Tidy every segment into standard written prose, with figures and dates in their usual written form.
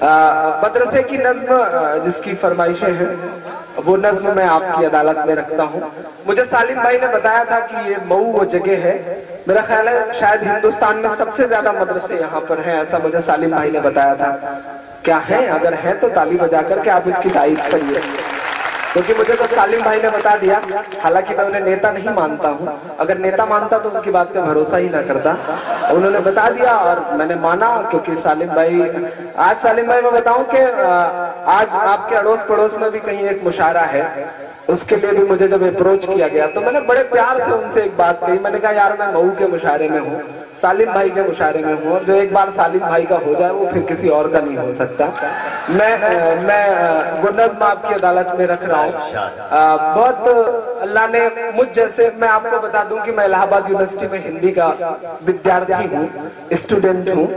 मदरसे की नज्म जिसकी फरमाइशें हैं वो नज्म मैं आपकी अदालत में रखता हूँ। मुझे सालिम भाई ने बताया था कि ये मऊ वो जगह है, मेरा ख्याल है शायद हिंदुस्तान में सबसे ज्यादा मदरसे यहाँ पर हैं, ऐसा मुझे सालिम भाई ने बताया था। क्या है? अगर है तो ताली बजा करके आप इसकी तारीफ करिए, क्योंकि मुझे तो सालिम भाई ने बता दिया। हालांकि मैं उन्हें नेता नहीं मानता हूँ, अगर नेता मानता तो उनकी बात पे भरोसा ही ना करता। उन्होंने बता दिया और मैंने माना, क्योंकि सालिम भाई मैं बताऊं कि आज आपके अड़ोस पड़ोस में भी कहीं एक मुशायरा है, उसके लिए भी मुझे जब अप्रोच किया गया तो मैंने बड़े प्यार से उनसे एक बात कही। मैंने कहा यार मैं मऊ के मुशायरे में हूँ, सालिम भाई के मुशायरे में हूँ, और जो एक बार सालिम भाई का हो जाए वो फिर किसी और का नहीं हो सकता। मैं वो नज़्म आपकी अदालत में रख रहा हूँ। बहुत अल्लाह ने मुझ जैसे, मैं आपको बता दूं कि मैं इलाहाबाद यूनिवर्सिटी में हिंदी का विद्यार्थी हूँ, स्टूडेंट हूँ,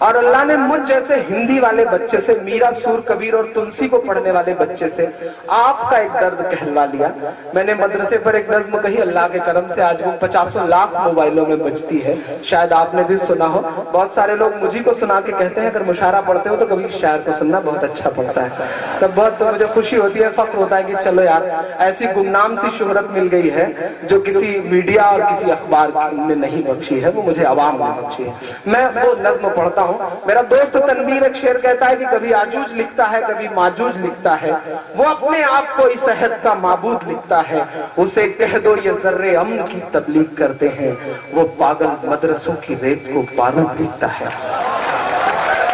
और अल्लाह ने मुझ जैसे हिंदी वाले बच्चे से, मीरा, सूर, कबीर और तुलसी को पढ़ने वाले बच्चे से आपका एक दर्द कहलवा लिया। मैंने मदरसे पर एक नज्म कही, अल्लाह के करम से आज वो 50 लाख मोबाइलों में बजती है, शायद आपने भी सुना हो। बहुत सारे लोग मुझी को सुना के कहते हैं अगर मुशायरा पढ़ते हो तो कभी शायर को सुनना बहुत अच्छा पड़ता है। तब बहुत मुझे खुशी होती है, फख्र होता है कि चलो यार ऐसी गुमनाम सी शोहरत मिल गई है जो किसी मीडिया और किसी अखबार ने नहीं बख्शी है, वो मुझे अवाम ने बख्शी है। मैं वो नज्म पढ़ता हूँ। मेरा दोस्त तनवीर एक शेर कहता है कि कभी आजूज लिखता है, कभी माजूज लिखता है, वो अपने आप को इस अहद का माबूद लिखता है, उसे कह दो ये ज़र्रे अमन की तबलीग करते हैं, वो पागल मदरसों की रेत को बारूद लिखता है।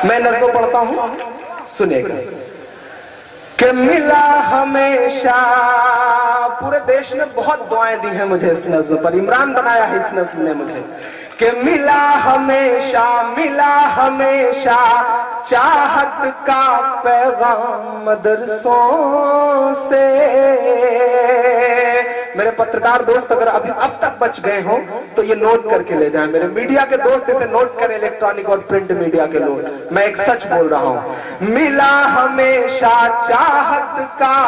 मैं नज़्म पढ़ता हूँ, सुनिएगा। कि मिला हमेशा, पूरे देश ने बहुत दुआएं दी हैं मुझे इस नज़्म पर, इमरान बनाया है इस नज़्म ने मुझे। कि मिला हमेशा चाहत का पैगाम मदरसों से। मेरे पत्रकार दोस्त अगर अभी अब तक बच गए हो तो ये नोट करके ले जाएं, मेरे मीडिया के दोस्त इसे नोट करें, इलेक्ट्रॉनिक और प्रिंट मीडिया के लोग, मैं एक सच बोल रहा हूं। मिला हमेशा चाहत का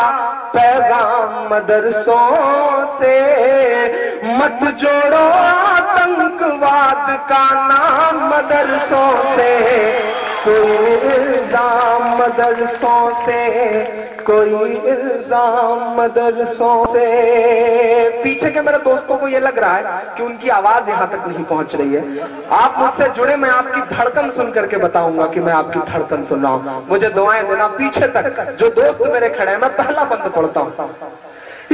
पैगाम मदरसों से, मत जोड़ो आतंकवाद का नाम मदरसों से, कोई इल्जाम मदरसों से, कोई इल्जाम मदरसों से। पीछे के मेरे दोस्तों को ये लग रहा है कि उनकी आवाज यहां तक नहीं पहुंच रही है। आप मुझसे जुड़े, मैं आपकी धड़कन सुन करके बताऊंगा कि मैं आपकी धड़कन सुन रहा हूं। मुझे दुआएं देना पीछे तक, जो दोस्त मेरे खड़े हैं। मैं पहला बंद पढ़ता हूं।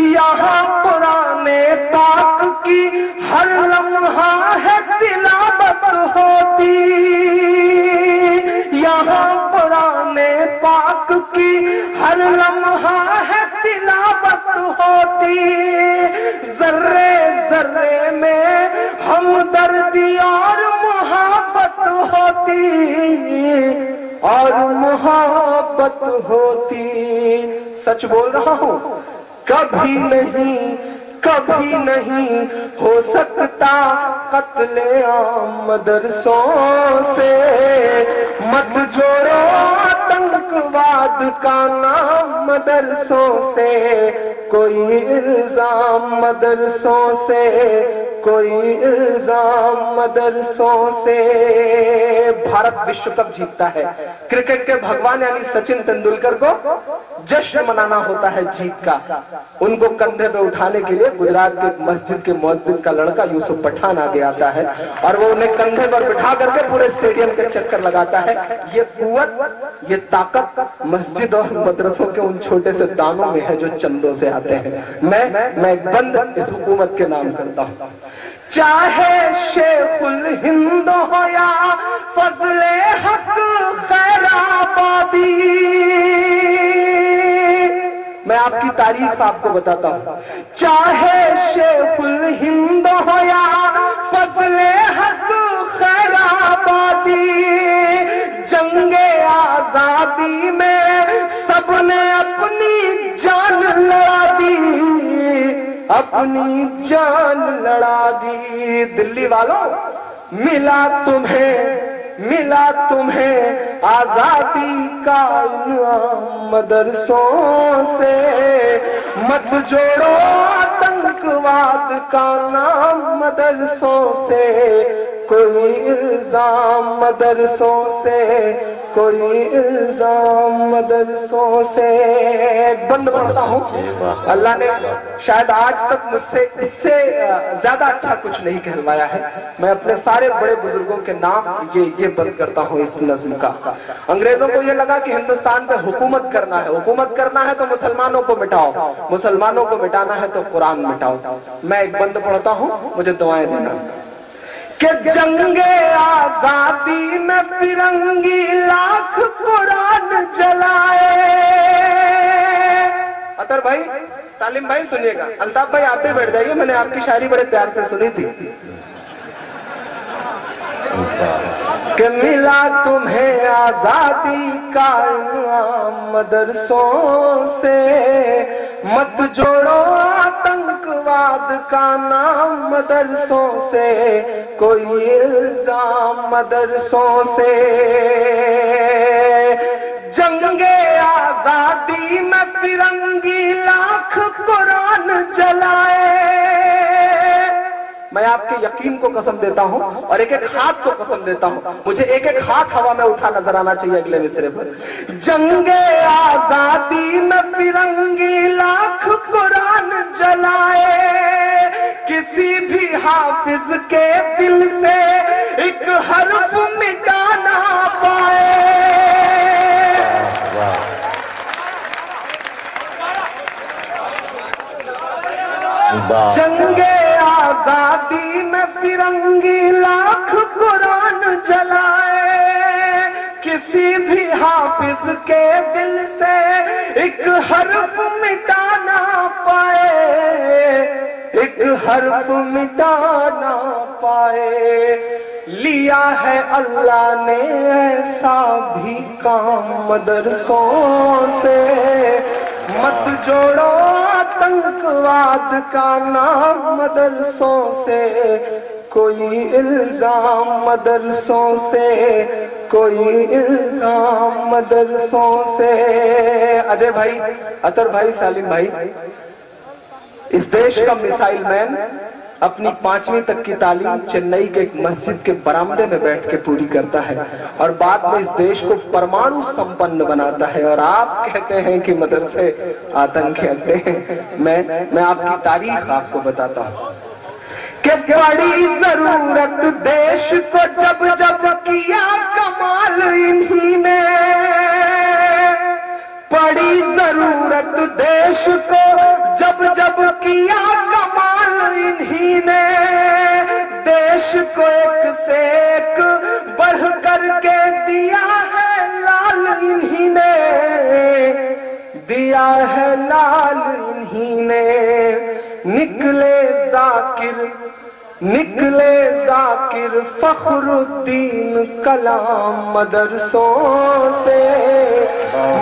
यहाँ पुराने पाक की हर लम्हा है तिलावत होती, यहाँ पुराने पाक की हर लम्हा है तिलावत होती, जर्रे जर्रे में हमदर्दी और मुहब्बत होती, और मुहब्बत होती। सच बोल रहा हूं, कभी नहीं हो सकता कत्ले आम मदरसों से, मत जोड़ो आतंकवाद का नाम मदरसों से, कोई इल्जाम मदरसों से, कोई इल्जाम मदरसों से। भारत विश्व कप जीतता है, क्रिकेट के भगवान यानी सचिन तेंदुलकर को जश्न मनाना होता है जीत का। उनको कंधे पे उठाने के लिए गुजरात के मस्जिद के मुअज्जिन का लड़का यूसुफ पठान आगे आता है और वो उन्हें कंधे पर बिठा करके पूरे स्टेडियम के चक्कर लगाता है। ये कुव्वत, ये ताकत मस्जिद और मदरसों के उन छोटे से दानों में है जो चंदों से आते हैं। मैं एक बंद इस हुकूमत के नाम करता हूं, चाहे शेखुल हिंद हो या फजले हक खैराबादी। मैं आपकी तारीख आपको बताता हूं, चाहे शेखुल हिंद हो या फजले हक खैराबादी, जंगे आजादी में सबने अपनी जान लड़ा दी, अपनी जान लड़ा दी। दिल्ली वालों, मिला तुम्हें आजादी का इनाम मदरसों से, मत जोड़ो आतंकवाद का नाम मदरसों से, کوئی الزام مدرسوں سے، کوئی الزام مدرسوں سے. بند پڑھتا ہوں. اللہ نے شاید آج تک مجھ سے اس سے زیادہ اچھا کچھ نہیں کہلوایا ہے. میں اپنے سارے بڑے بزرگوں کے نام یہ بند کرتا ہوں اس نظم کا. انگریزوں کو یہ لگا کہ ہندوستان پہ حکومت کرنا ہے، حکومت کرنا ہے تو مسلمانوں کو مٹاؤ، مسلمانوں کو مٹانا ہے تو قرآن مٹاؤ. میں ایک بند پڑھتا ہوں، مجھے دعائیں دینا. کہ جنگ آزادی میں فرنگی لاکھ قرآن جلائے. عطر بھائی، سالم بھائی سنیے گا. الطاف بھائی آپ بھی بیٹھ جائیے، میں نے آپ کی شاعری بڑے پیار سے سنی تھی. کہ ملا تمہیں آزادی کا انعام مدرسوں سے، مت جوڑو آتنکواد کا نام مدرسوں سے، کوئی الزام مدرسوں سے. جنگ آزادی میں فرنگی لاکھ قرآن جلائے. میں آپ کے یقین کو قسم دیتا ہوں اور ایک ایک ہاتھ کو قسم دیتا ہوں، مجھے ایک ایک ہاتھ ہوا میں اٹھا نظر آنا چاہیے اگلے مصرے پر. جنگ آزادی میں فرنگی لاکھ قرآن جلائے، کسی بھی حافظ کے دل سے ایک حرف مٹا نہ پائے. جنگ آزادی میں فرنگی لاکھ قرآن جلائے، کسی بھی حافظ کے دل سے ایک حرف مٹا نہ پائے، ایک حرف مٹا نہ پائے. لیا ہے اللہ نے ایسا بھی کام مدرسوں سے، مت جوڑو آتنکواد کا نام مدرسوں سے، کوئی الزام مدرسوں سے، کوئی الزام مدرسوں سے. اجے بھائی، عطر بھائی، سالم بھائی، اس دیش کا میسائل مین اپنی 5ویں تک کی تعلیم چنئی کے ایک مسجد کے برآمدے میں بیٹھ کے پوری کرتا ہے اور بعد میں اس دیش کو پرمانو سمپن بناتا ہے، اور آپ کہتے ہیں کہ مدرسے آتنک اڈے ہیں. میں آپ کی تاریخ آپ کو بتاتا ہوں کہ بڑی ضرورت دیش کو جب جب کیا کمال انہی نے، بڑی ضرورت دیش کو جب جب کیا کمال انہی نے، دیش کو ایک سے ایک بڑھ کر کے دیا ہے لال انہی نے، دیا ہے لال انہی نے. نکلے ذاکر فخر الدین کلام مدرسوں سے،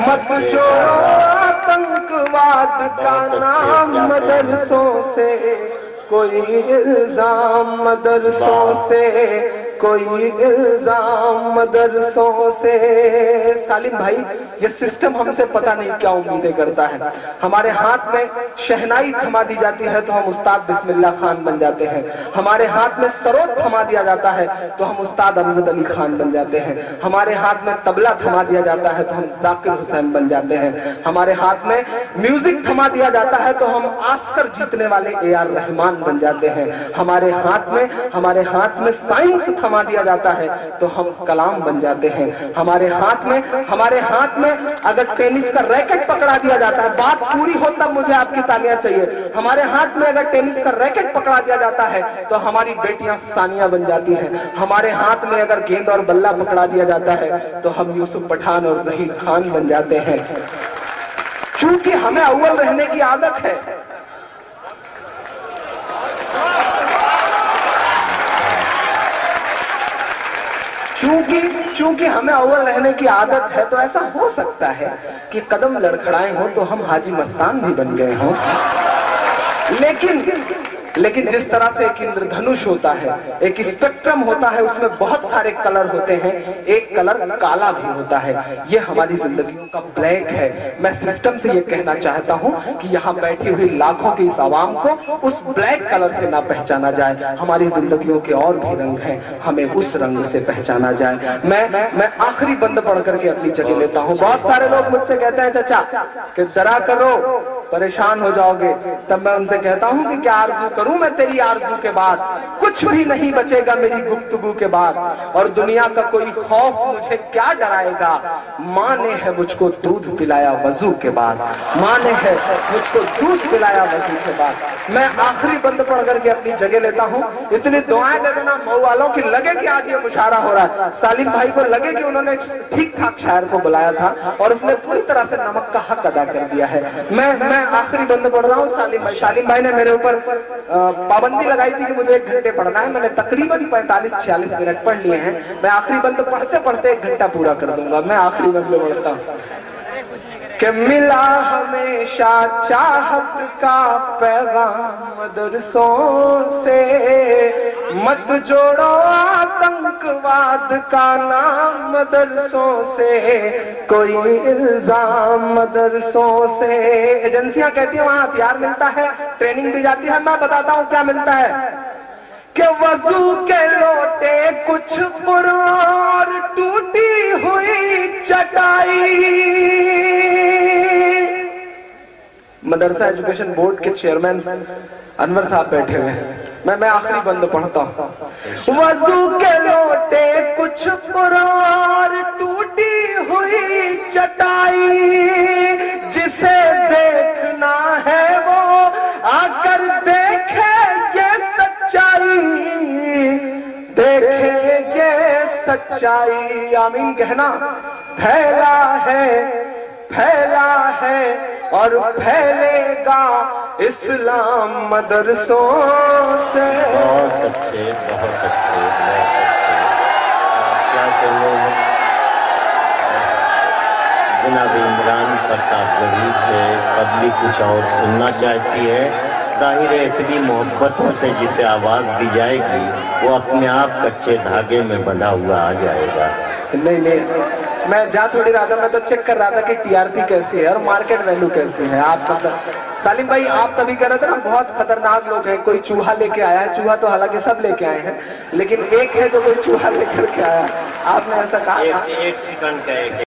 مت جوڑو آتنکواد کا نام مدرسوں سے، کوئی الزام مدرسوں سے، کوئی الزام مدرسوں سے. سالم بھائی، یہ سسٹم ہم سے پتہ نہیں کیا امیدیں کرتا ہے. ہمارے ہاتھ میں شہنائی تھما دی جاتی ہے تو ہم استاد بسم اللہ خان بن جاتے ہیں، ہمارے ہاتھ میں سروت تھما دیا جاتا ہے تو ہم استاد امجد علی خان بن جاتے ہیں، ہمارے ہاتھ میں طبلہ تھما دیا جاتا ہے تو ہم ذاکر حسین بن جاتے ہیں، ہمارے ہاتھ میں میوزک تھما دیا جاتا ہے تو ہم آسکر جیتنے والے اے آر رحمان بن جاتے ہیں، ہمارے ہاتھ میں سائنس تھما دیا جاتا ہے تو ہم کلام بن جاتے ہیں، ہمارے ہاتھ میں اگر ٹینس کا ریکٹ پکڑا دیا جاتا ہے، بات پوری ہو تب مجھے آپ کی تالیاں چاہیے، ہمارے ہاتھ میں اگر ٹینس کا ریکٹ پکڑا دیا جاتا ہے تو ہماری بیٹیاں ثانیہ بن جاتی ہیں، ہمارے ہاتھ میں اگر گیند اور بلہ پکڑا دیا جاتا ہے تو ہم یوسف پٹھان اور زہید خان بن جاتے ہیں. چونکہ ہمیں اول رہنے کی عادت ہے، چونکہ ہمیں اول رہنے کی عادت ہے تو ایسا ہو سکتا ہے کہ قدم لڑکھڑائے ہوں تو ہم حاجی مستان بھی بن گئے ہوں، लेकिन जिस तरह से एक इंद्रधनुष होता है, एक स्पेक्ट्रम होता है, उसमें बहुत सारे कलर होते हैं, एक कलर काला भी होता है। ये हमारी जिंदगियों का ब्लैक है। मैं सिस्टम से ये कहना चाहता हूँ कि यहाँ बैठी हुई लाखों की इस आवाम को उस ब्लैक कलर से ना पहचाना जाए। हमारी जिंदगियों के और भी रंग हैं, हमें उस रंग से पहचाना जाए। मैं आखिरी बंद पढ़ करके अपनी जगह लेता हूँ। बहुत सारे लोग मुझसे कहते हैं चाचा कि डरा करो, परेशान हो जाओगे। तब मैं उनसे कहता हूँ कि क्या आरज़ू करूं मैं तेरी आरज़ू के बाद, कुछ भी नहीं बचेगा मेरी गुफ्तगू के बाद, और दुनिया का कोई खौफ मुझे क्या डराएगा। माँ ने है मुझको दूध पिलाया वजू के बाद, माँ ने है मुझको दूध पिलाया वजू के बाद। मैं आखिरी बंद पढ़ करके अपनी जगह लेता हूँ। इतनी दुआएं दे देना मऊ वालों की, लगे कि आज ये मुशायरा हो रहा है। सालिम भाई को लगे कि उन्होंने ठीक ठाक शायर को बुलाया था और उसने पूरी तरह से नमक का हक अदा कर दिया है। मैं आखिरी बंद पढ़ रहा हूँ। सालिम भाई ने मेरे ऊपर पाबंदी लगाई थी कि मुझे 1 घंटे पढ़ना है। मैंने तकरीबन 45-46 मिनट पढ़ लिए हैं। मैं आखिरी बंद पढ़ते पढ़ते 1 घंटा पूरा कर दूंगा। मैं आखिरी बंद पढ़ता हूँ कि मिला हमेशा चाहत का पैगाम मदरसों से, मत जोड़ो आतंकवाद का नाम मदरसों से, कोई इल्जाम मदरसों से। एजेंसियां कहती है वहां हथियार मिलता है, ट्रेनिंग दी जाती है। मैं बताता हूं क्या मिलता है कि वजू के लोटे कुछ पुरार टूटी हुई चटाई। मदरसा एजुकेशन बोर्ड के चेयरमैन अनवर साहब बैठे हुए हैं। मैं आखिरी बंद पढ़ता हूँ। वजू के लोटे कुछ पुरार टूटी हुई चटाई, जिसे देखना है वो आकर देखे ये सच्चाई, देखे ये सच्चाई। आमीन कहना। फैला है और फैलेगा इस्लाम मदरसों से। बहुत अच्छे, बहुत अच्छे, बहुत अच्छे। क्या कहिए, जनाब इमरान प्रताप गढ़ी से पब्लिक कुछ और सुनना चाहती है। जाहिर है इतनी मोहब्बतों से जिसे आवाज़ दी जाएगी वो अपने आप कच्चे धागे में बंधा हुआ आ जाएगा। नहीं, मैं जा थोड़ी रहा था, मैं तो चेक कर रहा था कि टीआरपी कैसी है और मार्केट वैल्यू कैसी है। आप मतलब सालिम भाई आप तभी कह रहे थे ना बहुत खतरनाक लोग हैं, कोई चूहा लेके आया है। चूहा तो हालांकि सब लेके आए हैं, लेकिन एक है जो कोई चूहा लेकर के आया। आपने ऐसा कहा। एक सेकंड का एक